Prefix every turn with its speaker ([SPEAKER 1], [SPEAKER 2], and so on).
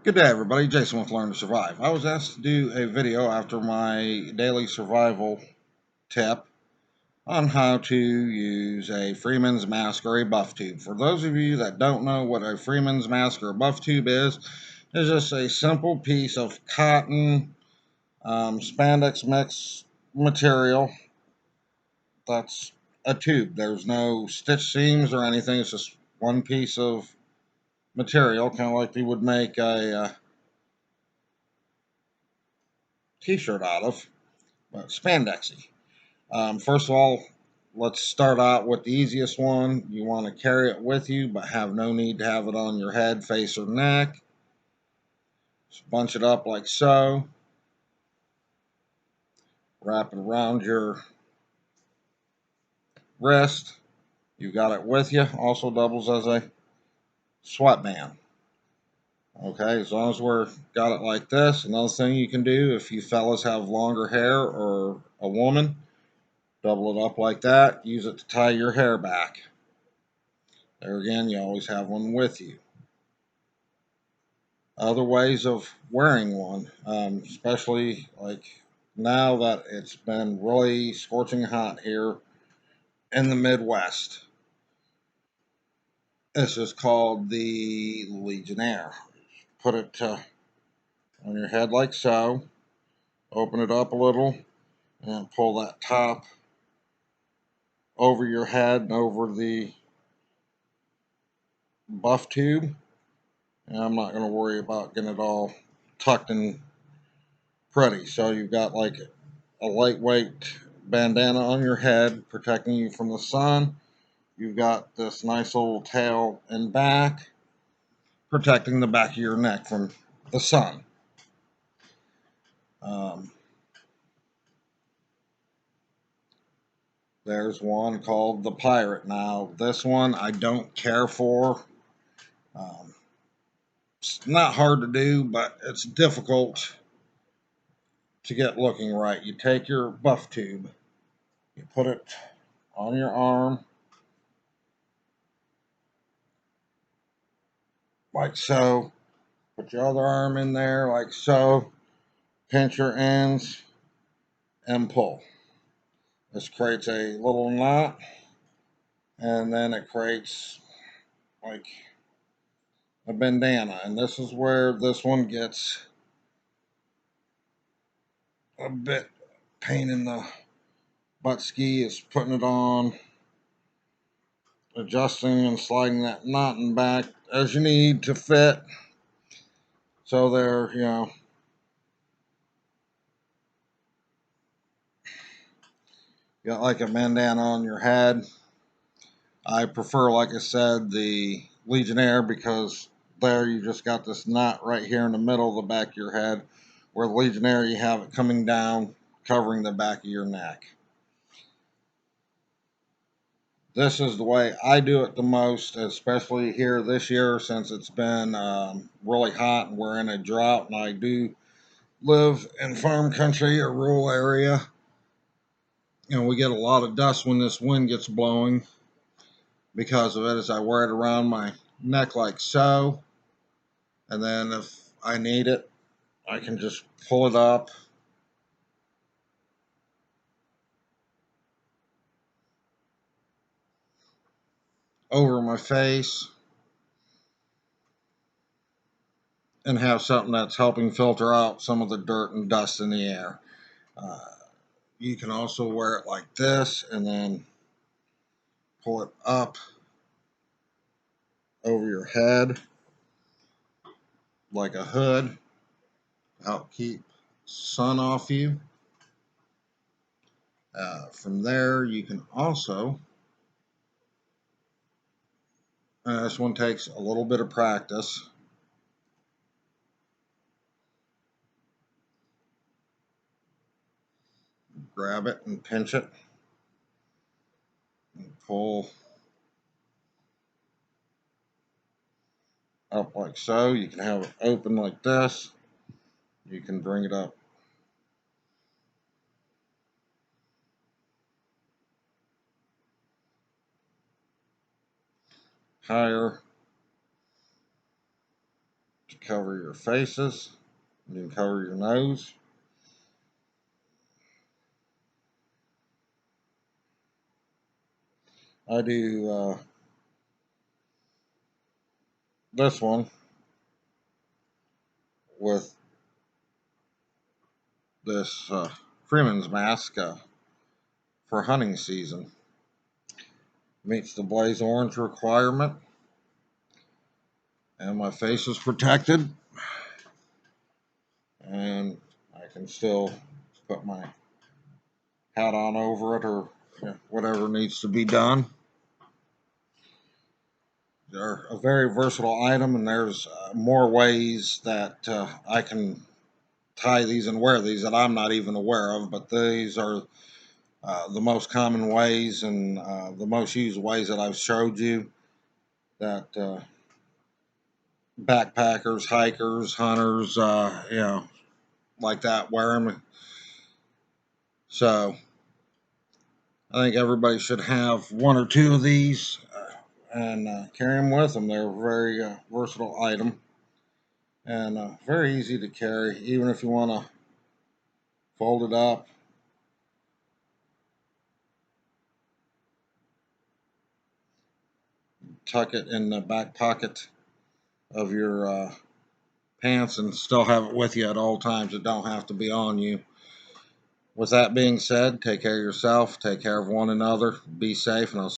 [SPEAKER 1] Good day, everybody. Jason with Learn to Survive. I was asked to do a video after my daily survival tip on how to use a freeman's mask or a buff tube. For those of you that don't know what a freeman's mask or a buff tube is, it's just a simple piece of cotton spandex mix material that's a tube. There's no stitch seams or anything. It's just one piece of material, kind of like you would make a t-shirt out of, but spandexy. First of all, let's start out with the easiest one. You want to carry it with you, but have no need to have it on your head, face, or neck. Just bunch it up like so. Wrap it around your wrist. You got it with you. Also doubles as a sweatband. Okay, as long as we're got it like this. Another thing you can do if you fellas have longer hair or a woman, double it up like that. Use it to tie your hair back. There again, you always have one with you. Other ways of wearing one, especially like now that it's been really scorching hot here in the Midwest. This is called the Legionnaire. Put it on your head like so, open it up a little, and pull that top over your head and over the buff tube. And I'm not going to worry about getting it all tucked in pretty. So you've got like a lightweight bandana on your head protecting you from the sun. You've got this nice little tail and back protecting the back of your neck from the sun. Um, there's one called the Pirate. Now, this one I don't care for. It's not hard to do, but it's difficult to get looking right. You take your buff tube, you put it on your arm like so. Put your other arm in there like so. Pinch your ends and pull. This creates a little knot, and then it creates like a bandana. And this is where this one gets a bit pain in the butt ski, is putting it on, adjusting and sliding that knot and back as you need to fit. So there, you got like a bandana on your head. I prefer, like I said, the Legionnaire because there you just got this knot right here in the middle of the back of your head, where the Legionnaire you have it coming down, covering the back of your neck. This is the way I do it the most, especially here this year since it's been really hot and we're in a drought, and I do live in farm country, a rural area. We get a lot of dust when this wind gets blowing. Because of it, as I wear it around my neck like so, and then if I need it, I can just pull it up over my face and have something that's helping filter out some of the dirt and dust in the air. Uh, you can also wear it like this and then pull it up over your head like a hood to help keep sun off you. From there, you can also, this one takes a little bit of practice. Grab it and pinch it and pull up like so. You can have it open like this. You can bring it up higher. to cover your faces. You can cover your nose. I do this one with this freeman's mask for hunting season. Meets the blaze orange requirement, and my face is protected, and I can still put my hat on over it or whatever needs to be done. They're a very versatile item, and there's more ways that I can tie these and wear these that I'm not even aware of, but these are the most common ways and the most used ways that I've showed you that backpackers, hikers, hunters, like that wear them. So I think everybody should have one or two of these and carry them with them. They're a very versatile item and very easy to carry, even if you want to fold it up. Tuck it in the back pocket of your pants and still have it with you at all times. It don't have to be on you. With that being said, take care of yourself, take care of one another, be safe, and I'll